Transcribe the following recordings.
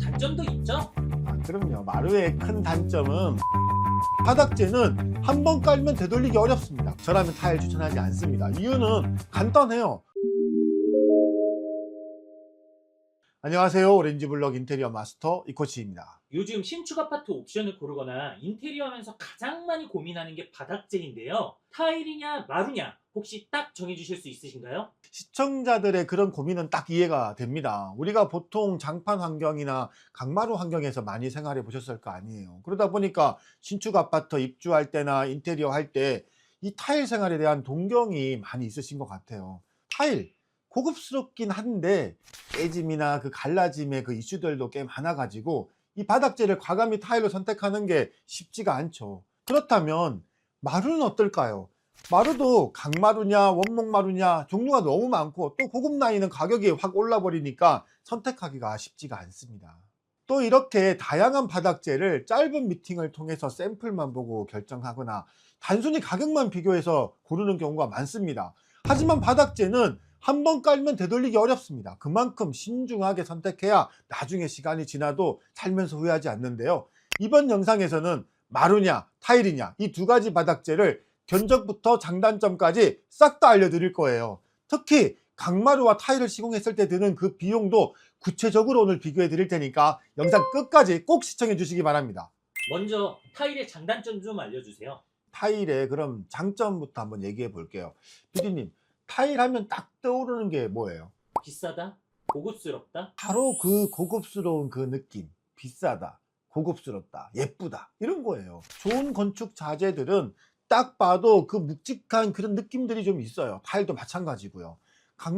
단점도 있죠? 그럼요. 마루의 큰 단점은 바닥재는 한 번 깔면 되돌리기 어렵습니다. 저라면 타일 추천하지 않습니다. 이유는 간단해요. 안녕하세요. 오렌지블럭 인테리어 마스터 이코치입니다. 요즘 신축 아파트 옵션을 고르거나 인테리어 하면서 가장 많이 고민하는 게 바닥재인데요. 타일이냐 마루냐 혹시 딱 정해주실 수 있으신가요? 시청자들의 그런 고민은 딱 이해가 됩니다. 우리가 보통 장판 환경이나 강마루 환경에서 많이 생활해 보셨을 거 아니에요. 그러다 보니까 신축 아파트 입주할 때나 인테리어 할 때 이 타일 생활에 대한 동경이 많이 있으신 것 같아요. 타일 고급스럽긴 한데 깨짐이나 그 갈라짐의 그 이슈들도 꽤 많아가지고 이 바닥재를 과감히 타일로 선택하는 게 쉽지가 않죠. 그렇다면 마루는 어떨까요? 마루도 강마루냐 원목마루냐 종류가 너무 많고 또 고급 라인은 가격이 확 올라 버리니까 선택하기가 쉽지가 않습니다. 또 이렇게 다양한 바닥재를 짧은 미팅을 통해서 샘플만 보고 결정하거나 단순히 가격만 비교해서 고르는 경우가 많습니다. 하지만 바닥재는 한 번 깔면 되돌리기 어렵습니다. 그만큼 신중하게 선택해야 나중에 시간이 지나도 살면서 후회하지 않는데요. 이번 영상에서는 마루냐 타일이냐 이 두 가지 바닥재를 견적부터 장단점까지 싹 다 알려드릴 거예요. 특히 강마루와 타일을 시공했을 때 드는 그 비용도 구체적으로 오늘 비교해 드릴 테니까 영상 끝까지 꼭 시청해 주시기 바랍니다. 먼저 타일의 장단점 좀 알려주세요. 타일의 그럼 장점부터 한번 얘기해 볼게요. PD님, 타일 하면 딱 떠오르는 게 뭐예요? 비싸다? 고급스럽다? 바로 그 고급스러운 그 느낌. 비싸다, 고급스럽다, 예쁘다 이런 거예요. 좋은 건축 자재들은 딱 봐도 그 묵직한 그런 느낌들이 좀 있어요. 타일도 마찬가지고요.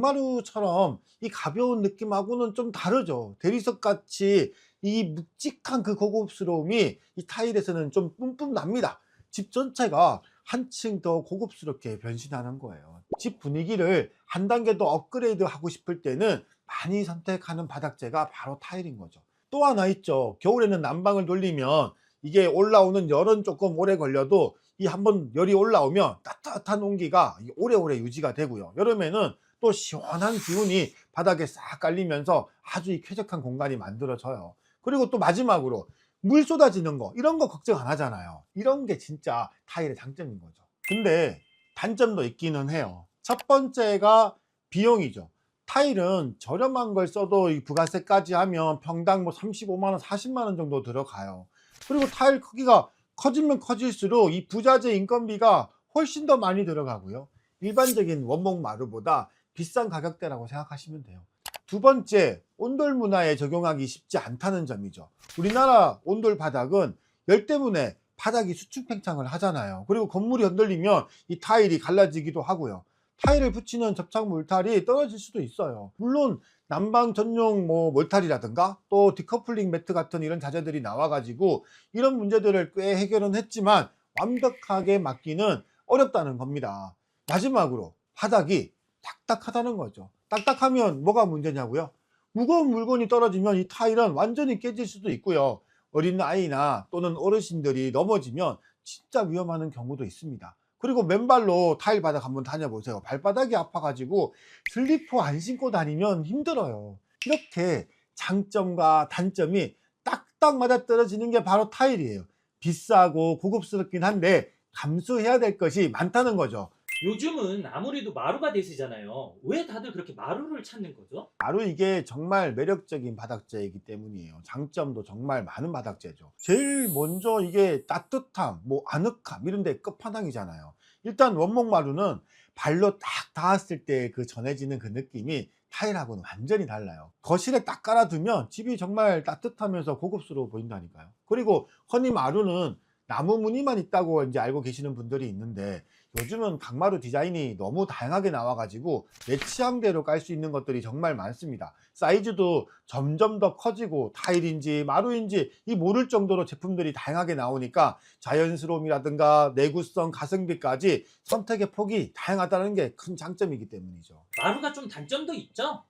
강마루처럼 이 가벼운 느낌하고는 좀 다르죠. 대리석 같이 이 묵직한 그 고급스러움이 이 타일에서는 좀 뿜뿜 납니다. 집 전체가 한층 더 고급스럽게 변신하는 거예요. 집 분위기를 한 단계 더 업그레이드 하고 싶을 때는 많이 선택하는 바닥재가 바로 타일인 거죠. 또 하나 있죠. 겨울에는 난방을 돌리면 이게 올라오는 열은 조금 오래 걸려도 이 한번 열이 올라오면 따뜻한 온기가 오래오래 유지가 되고요. 여름에는 또 시원한 기운이 바닥에 싹 깔리면서 아주 쾌적한 공간이 만들어져요. 그리고 또 마지막으로 물 쏟아지는 거 이런 거 걱정 안 하잖아요. 이런 게 진짜 타일의 장점인 거죠. 근데 단점도 있기는 해요. 첫 번째가 비용이죠. 타일은 저렴한 걸 써도 이 부가세까지 하면 평당 뭐 35만 원, 40만 원 정도 들어가요. 그리고 타일 크기가 커지면 커질수록 이 부자재 인건비가 훨씬 더 많이 들어가고요. 일반적인 원목 마루보다 비싼 가격대라고 생각하시면 돼요. 두 번째, 온돌 문화에 적용하기 쉽지 않다는 점이죠. 우리나라 온돌 바닥은 열 때문에 바닥이 수축팽창을 하잖아요. 그리고 건물이 흔들리면 이 타일이 갈라지기도 하고요. 타일을 붙이는 접착 몰탈이 떨어질 수도 있어요. 물론 난방 전용 뭐 몰탈이라든가 또 디커플링 매트 같은 이런 자재들이 나와가지고 이런 문제들을 꽤 해결은 했지만 완벽하게 막기는 어렵다는 겁니다. 마지막으로 바닥이 딱딱하다는 거죠. 딱딱하면 뭐가 문제냐고요? 무거운 물건이 떨어지면 이 타일은 완전히 깨질 수도 있고요. 어린 아이나 또는 어르신들이 넘어지면 진짜 위험한 경우도 있습니다. 그리고 맨발로 타일 바닥 한번 다녀보세요. 발바닥이 아파가지고 슬리퍼 안 신고 다니면 힘들어요. 이렇게 장점과 단점이 딱딱 맞아떨어지는 게 바로 타일이에요. 비싸고 고급스럽긴 한데 감수해야 될 것이 많다는 거죠. 요즘은 아무래도 마루가 대세잖아요. 왜 다들 그렇게 마루를 찾는 거죠? 바로 이게 정말 매력적인 바닥재이기 때문이에요. 장점도 정말 많은 바닥재죠. 제일 먼저 이게 따뜻함, 뭐 아늑함 이런 데 끝판왕이잖아요. 일단 원목 마루는 발로 딱 닿았을 때 그 전해지는 그 느낌이 타일하고는 완전히 달라요. 거실에 딱 깔아두면 집이 정말 따뜻하면서 고급스러워 보인다니까요. 그리고 허니 마루는 나무 무늬만 있다고 이제 알고 계시는 분들이 있는데 요즘은 강마루 디자인이 너무 다양하게 나와가지고 내 취향대로 깔 수 있는 것들이 정말 많습니다. 사이즈도 점점 더 커지고 타일인지 마루인지 이 모를 정도로 제품들이 다양하게 나오니까 자연스러움이라든가 내구성, 가성비까지 선택의 폭이 다양하다는 게 큰 장점이기 때문이죠. 마루가 좀 단점도 있죠?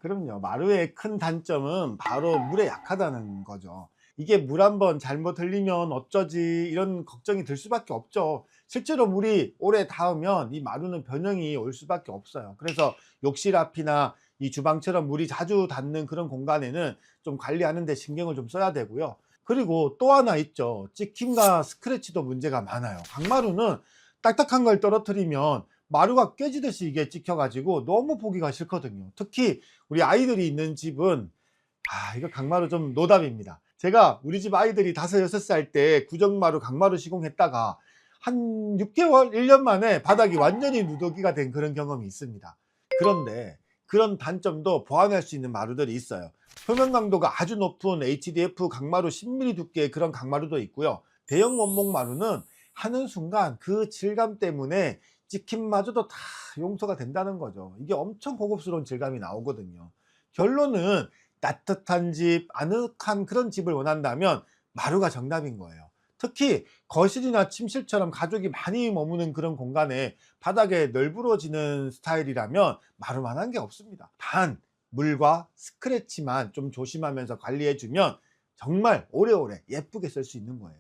그럼요. 마루의 큰 단점은 바로 물에 약하다는 거죠. 이게 물 한번 잘못 흘리면 어쩌지 이런 걱정이 들 수밖에 없죠. 실제로 물이 오래 닿으면 이 마루는 변형이 올 수밖에 없어요. 그래서 욕실 앞이나 이 주방처럼 물이 자주 닿는 그런 공간에는 좀 관리하는 데 신경을 좀 써야 되고요. 그리고 또 하나 있죠. 찍힘과 스크래치도 문제가 많아요. 강마루는 딱딱한 걸 떨어뜨리면 마루가 깨지듯이 이게 찍혀가지고 너무 보기가 싫거든요. 특히 우리 아이들이 있는 집은 이거 강마루 좀 노답입니다. 제가 우리 집 아이들이 5, 6살 때 구정마루, 강마루 시공했다가 한 6개월, 1년 만에 바닥이 완전히 누더기가 된 그런 경험이 있습니다. 그런데 그런 단점도 보완할 수 있는 마루들이 있어요. 표면 강도가 아주 높은 HDF 강마루 10mm 두께의 그런 강마루도 있고요. 대형 원목 마루는 하는 순간 그 질감 때문에 찍힘마저도 다 용서가 된다는 거죠. 이게 엄청 고급스러운 질감이 나오거든요. 결론은 따뜻한 집, 아늑한 그런 집을 원한다면 마루가 정답인 거예요. 특히 거실이나 침실처럼 가족이 많이 머무는 그런 공간에 바닥에 널브러지는 스타일이라면 마루만한 게 없습니다. 단 물과 스크래치만 좀 조심하면서 관리해주면 정말 오래오래 예쁘게 쓸 수 있는 거예요.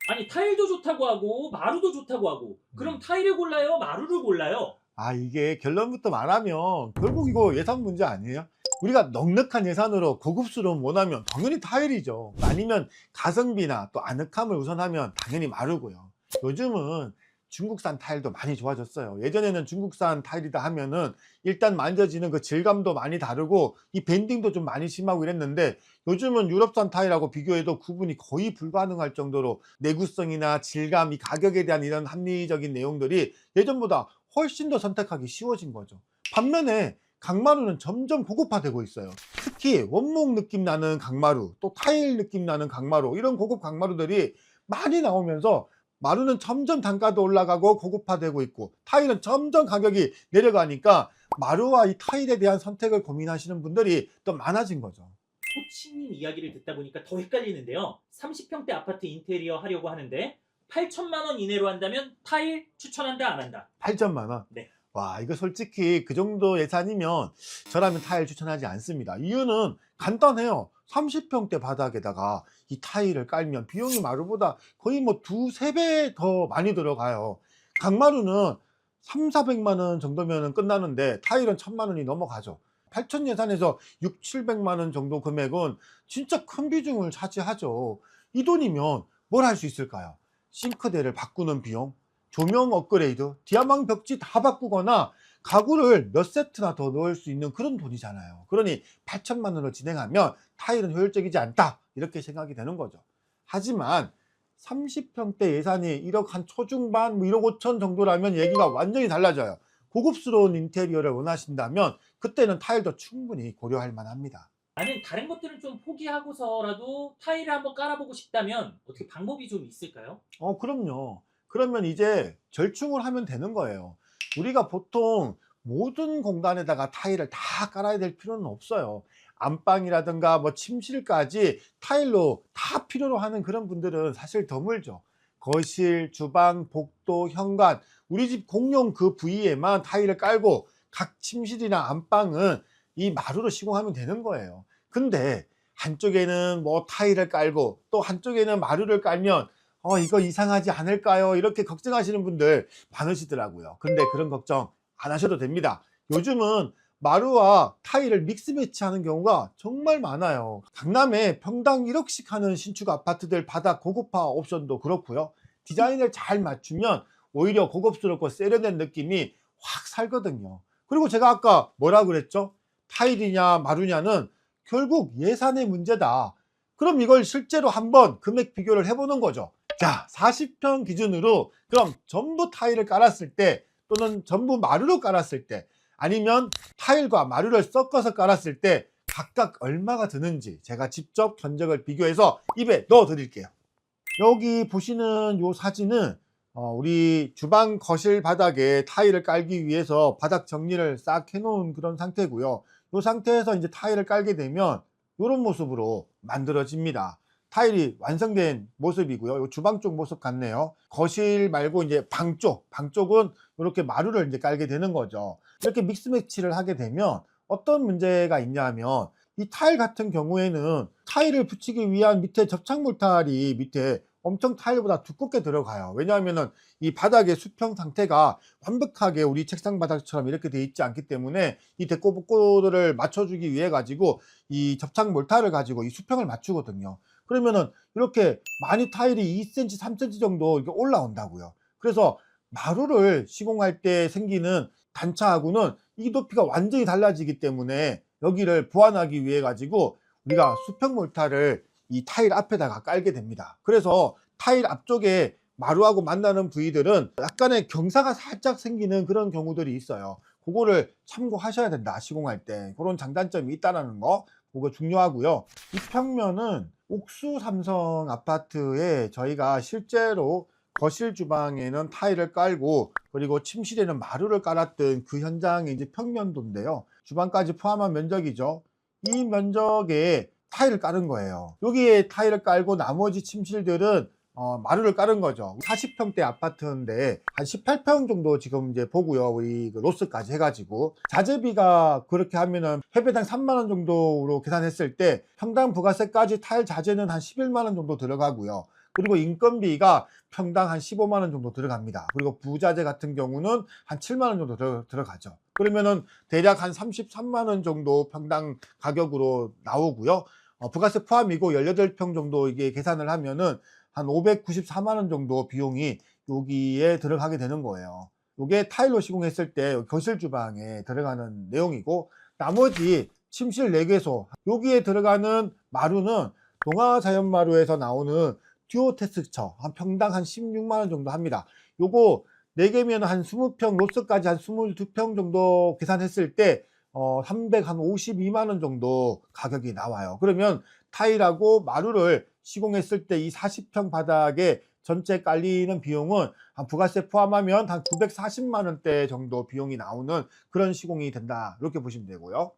아니 타일도 좋다고 하고 마루도 좋다고 하고 그럼 타일을 골라요? 마루를 골라요? 이게 결론부터 말하면 결국 이거 예산 문제 아니에요? 우리가 넉넉한 예산으로 고급스러움 원하면 당연히 타일이죠. 아니면 가성비나 또 아늑함을 우선하면 당연히 마루고요. 요즘은 중국산 타일도 많이 좋아졌어요. 예전에는 중국산 타일이다 하면은 일단 만져지는 그 질감도 많이 다르고 이 밴딩도 좀 많이 심하고 이랬는데 요즘은 유럽산 타일하고 비교해도 구분이 거의 불가능할 정도로 내구성이나 질감, 이 가격에 대한 이런 합리적인 내용들이 예전보다 훨씬 더 선택하기 쉬워진 거죠. 반면에 강마루는 점점 고급화되고 있어요. 특히 원목 느낌 나는 강마루, 또 타일 느낌 나는 강마루, 이런 고급 강마루들이 많이 나오면서 마루는 점점 단가도 올라가고 고급화되고 있고 타일은 점점 가격이 내려가니까 마루와 이 타일에 대한 선택을 고민하시는 분들이 또 많아진 거죠. 코치님 이야기를 듣다 보니까 더 헷갈리는데요. 30평대 아파트 인테리어 하려고 하는데 8천만 원 이내로 한다면 타일 추천한다 안 한다? 8천만 원. 네. 와, 이거 솔직히 그 정도 예산이면 저라면 타일 추천하지 않습니다. 이유는 간단해요. 30평대 바닥에다가 이 타일을 깔면 비용이 마루보다 거의 뭐 2, 3배 더 많이 들어가요. 강마루는 3, 400만 원 정도면 끝나는데 타일은 1000만 원이 넘어가죠. 8천 예산에서 6, 700만 원 정도 금액은 진짜 큰 비중을 차지하죠. 이 돈이면 뭘 할 수 있을까요? 싱크대를 바꾸는 비용, 조명 업그레이드, 디아망 벽지 다 바꾸거나 가구를 몇 세트나 더 넣을 수 있는 그런 돈이잖아요. 그러니 8천만 원으로 진행하면 타일은 효율적이지 않다, 이렇게 생각이 되는 거죠. 하지만 30평대 예산이 1억 한 초중반, 1억 5천 정도라면 얘기가 완전히 달라져요. 고급스러운 인테리어를 원하신다면 그때는 타일도 충분히 고려할 만합니다. 나는 다른 것들은 좀 포기하고서라도 타일을 한번 깔아보고 싶다면 어떻게 방법이 좀 있을까요? 그럼요. 그러면 이제 절충을 하면 되는 거예요. 우리가 보통 모든 공간에다가 타일을 다 깔아야 될 필요는 없어요. 안방이라든가 뭐 침실까지 타일로 다 필요로 하는 그런 분들은 사실 드물죠. 거실, 주방, 복도, 현관, 우리 집 공용 그 부위에만 타일을 깔고 각 침실이나 안방은 이 마루로 시공하면 되는 거예요. 근데 한쪽에는 뭐 타일을 깔고 또 한쪽에는 마루를 깔면 이거 이상하지 않을까요? 이렇게 걱정하시는 분들 많으시더라고요. 근데 그런 걱정 안 하셔도 됩니다. 요즘은 마루와 타일을 믹스 매치하는 경우가 정말 많아요. 강남에 평당 1억씩 하는 신축 아파트들 바닥 고급화 옵션도 그렇고요. 디자인을 잘 맞추면 오히려 고급스럽고 세련된 느낌이 확 살거든요. 그리고 제가 아까 뭐라 그랬죠? 타일이냐 마루냐는 결국 예산의 문제다. 그럼 이걸 실제로 한번 금액 비교를 해보는 거죠. 자, 40평 기준으로 그럼 전부 타일을 깔았을 때 또는 전부 마루로 깔았을 때 아니면 타일과 마루를 섞어서 깔았을 때 각각 얼마가 드는지 제가 직접 견적을 비교해서 입에 넣어 드릴게요. 여기 보시는 이 사진은 우리 주방 거실 바닥에 타일을 깔기 위해서 바닥 정리를 싹 해놓은 그런 상태고요. 이 상태에서 이제 타일을 깔게 되면 이런 모습으로 만들어집니다. 타일이 완성된 모습이고요. 이 주방 쪽 모습 같네요. 거실 말고 이제 방 쪽은 이렇게 마루를 이제 깔게 되는 거죠. 이렇게 믹스 매치를 하게 되면 어떤 문제가 있냐면 이 타일 같은 경우에는 타일을 붙이기 위한 밑에 접착 몰탈이 밑에 엄청 타일보다 두껍게 들어가요. 왜냐하면은 이 바닥의 수평 상태가 완벽하게 우리 책상 바닥처럼 이렇게 돼 있지 않기 때문에 이 데코복고를 맞춰주기 위해 가지고 이 접착 몰타를 가지고 이 수평을 맞추거든요. 그러면은 이렇게 많이 타일이 2cm, 3cm 정도 이렇게 올라온다고요. 그래서 마루를 시공할 때 생기는 단차하고는 이 높이가 완전히 달라지기 때문에 여기를 보완하기 위해 가지고 우리가 수평 몰타를 이 타일 앞에다가 깔게 됩니다. 그래서 타일 앞쪽에 마루하고 만나는 부위들은 약간의 경사가 살짝 생기는 그런 경우들이 있어요. 그거를 참고하셔야 된다, 시공할 때. 그런 장단점이 있다는 거, 그거 중요하고요. 이 평면은 옥수 삼성 아파트에 저희가 실제로 거실 주방에는 타일을 깔고 그리고 침실에는 마루를 깔았던 그 현장의 이제 평면도인데요. 주방까지 포함한 면적이죠. 이 면적에 타일을 깔은 거예요. 여기에 타일을 깔고 나머지 침실들은 마루를 깔은 거죠. 40평대 아파트인데 한 18평 정도 지금 이제 보고요. 우리 그 로스까지 해가지고 자재비가 그렇게 하면은 회배당 3만 원 정도로 계산했을 때 평당 부가세까지 타일 자재는 한 11만 원 정도 들어가고요. 그리고 인건비가 평당 한 15만 원 정도 들어갑니다. 그리고 부자재 같은 경우는 한 7만 원 정도 들어가죠. 그러면은 대략 한 33만 원 정도 평당 가격으로 나오고요. 부가세 포함이고 18평 정도 이게 계산을 하면은 한 594만 원 정도 비용이 여기에 들어가게 되는 거예요. 이게 타일로 시공했을 때 거실 주방에 들어가는 내용이고, 나머지 침실 4개소 여기에 들어가는 마루는 동아자연마루에서 나오는 듀오 텍스처 한 평당 한 16만 원 정도 합니다. 요거 4개면 한 20평, 로스까지 한 22평 정도 계산했을 때 352만 원 정도 가격이 나와요. 그러면 타일하고 마루를 시공했을 때 이 40평 바닥에 전체 깔리는 비용은 한 부가세 포함하면 한 940만 원대 정도 비용이 나오는 그런 시공이 된다, 이렇게 보시면 되고요.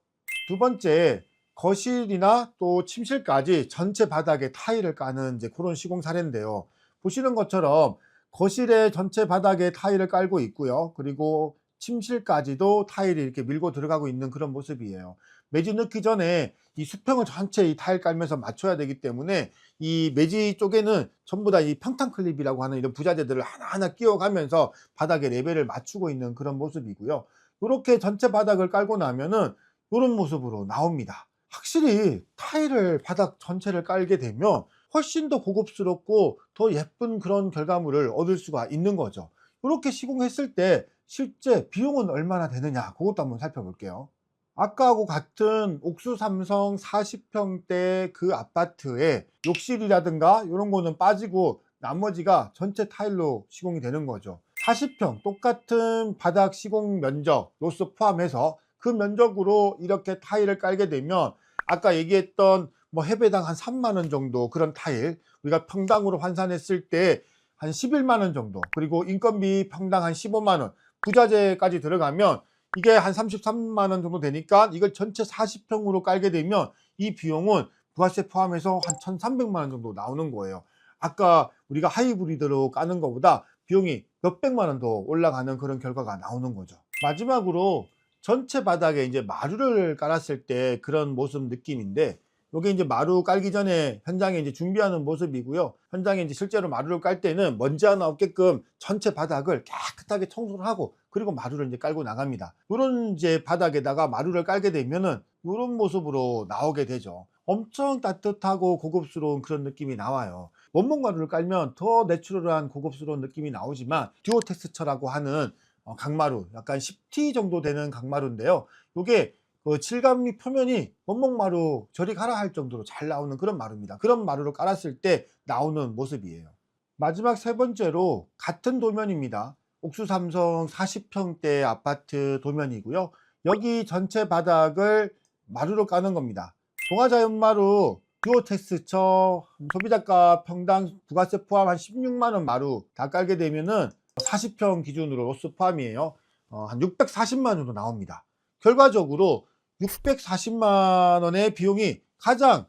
두 번째, 거실이나 또 침실까지 전체 바닥에 타일을 까는 이제 그런 시공 사례인데요. 보시는 것처럼 거실에 전체 바닥에 타일을 깔고 있고요. 그리고 침실까지도 타일이 이렇게 밀고 들어가고 있는 그런 모습이에요. 매지 넣기 전에 이 수평을 전체 이 타일 깔면서 맞춰야 되기 때문에 이 매지 쪽에는 전부 다 이 평탄 클립이라고 하는 이런 부자재들을 하나하나 끼워가면서 바닥에 레벨을 맞추고 있는 그런 모습이고요. 이렇게 전체 바닥을 깔고 나면은 이런 모습으로 나옵니다. 확실히 타일을 바닥 전체를 깔게 되면 훨씬 더 고급스럽고 더 예쁜 그런 결과물을 얻을 수가 있는 거죠. 이렇게 시공했을 때 실제 비용은 얼마나 되느냐, 그것도 한번 살펴볼게요. 아까하고 같은 옥수 삼성 40평대 그 아파트에 욕실이라든가 이런 거는 빠지고 나머지가 전체 타일로 시공이 되는 거죠. 40평 똑같은 바닥 시공 면적 로스 포함해서 그 면적으로 이렇게 타일을 깔게 되면 아까 얘기했던 뭐 해배당 한 3만 원 정도 그런 타일, 우리가 평당으로 환산했을 때 한 11만 원 정도, 그리고 인건비 평당 한 15만 원, 부자재까지 들어가면 이게 한 33만 원 정도 되니까 이걸 전체 40평으로 깔게 되면 이 비용은 부가세 포함해서 한 1,300만 원 정도 나오는 거예요. 아까 우리가 하이브리드로 까는 것보다 비용이 몇백만 원 더 올라가는 그런 결과가 나오는 거죠. 마지막으로 전체 바닥에 이제 마루를 깔았을 때 그런 모습 느낌인데, 요게 이제 마루 깔기 전에 현장에 이제 준비하는 모습이고요. 현장에 이제 실제로 마루를 깔 때는 먼지 하나 없게끔 전체 바닥을 깨끗하게 청소를 하고 그리고 마루를 이제 깔고 나갑니다. 이런 이제 바닥에다가 마루를 깔게 되면은 이런 모습으로 나오게 되죠. 엄청 따뜻하고 고급스러운 그런 느낌이 나와요. 원목 마루를 깔면 더 내추럴한 고급스러운 느낌이 나오지만 듀오 텍스처라고 하는 강마루, 약간 10T 정도 되는 강마루인데요. 이게 그 질감이 표면이 원목마루 저리 가라 할 정도로 잘 나오는 그런 마루입니다. 그런 마루를 깔았을 때 나오는 모습이에요. 마지막 세 번째로 같은 도면입니다. 옥수 삼성 40평대 아파트 도면이고요. 여기 전체 바닥을 마루로 까는 겁니다. 동아자연마루 듀오 텍스처 소비자가 평당 부가세 포함 한 16만 원 마루 다 깔게 되면은 40평 기준으로 로스 포함이에요. 한 640만 원 정도 나옵니다. 결과적으로 640만 원의 비용이 가장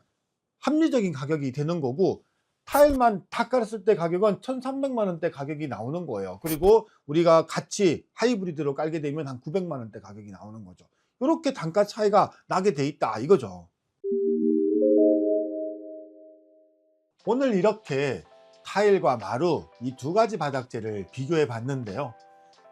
합리적인 가격이 되는 거고, 타일만 다 깔았을 때 가격은 1,300만 원대 가격이 나오는 거예요. 그리고 우리가 같이 하이브리드로 깔게 되면 한 900만 원대 가격이 나오는 거죠. 이렇게 단가 차이가 나게 돼 있다, 이거죠. 오늘 이렇게 타일과 마루 이 두 가지 바닥재를 비교해 봤는데요.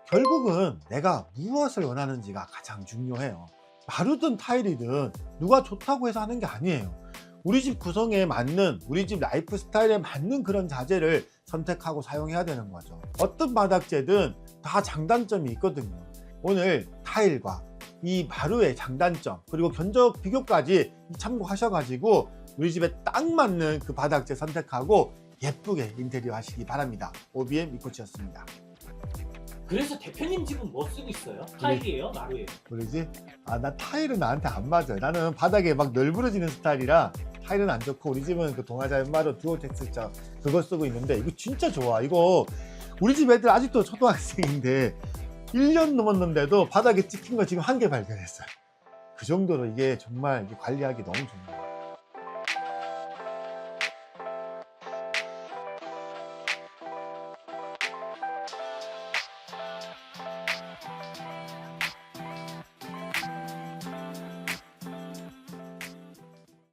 결국은 내가 무엇을 원하는지가 가장 중요해요. 마루든 타일이든 누가 좋다고 해서 하는 게 아니에요. 우리 집 구성에 맞는, 우리 집 라이프 스타일에 맞는 그런 자재를 선택하고 사용해야 되는 거죠. 어떤 바닥재든 다 장단점이 있거든요. 오늘 타일과 이 마루의 장단점 그리고 견적 비교까지 참고하셔가지고 우리 집에 딱 맞는 그 바닥재 선택하고 예쁘게 인테리어 하시기 바랍니다. OBM 이코치였습니다. 그래서 대표님 집은 뭐 쓰고 있어요? 타일이에요? 마루예요? 우리 집? 나 타일은 나한테 안 맞아요. 나는 바닥에 막 널브러지는 스타일이라 타일은 안 좋고, 우리 집은 그 동아자연 마루 듀오 텍스처 그거 쓰고 있는데 이거 진짜 좋아. 이거 우리 집 애들 아직도 초등학생인데 1년 넘었는데도 바닥에 찍힌 거 지금 한 개 발견했어요. 그 정도로 이게 정말 관리하기 너무 좋은 거예요.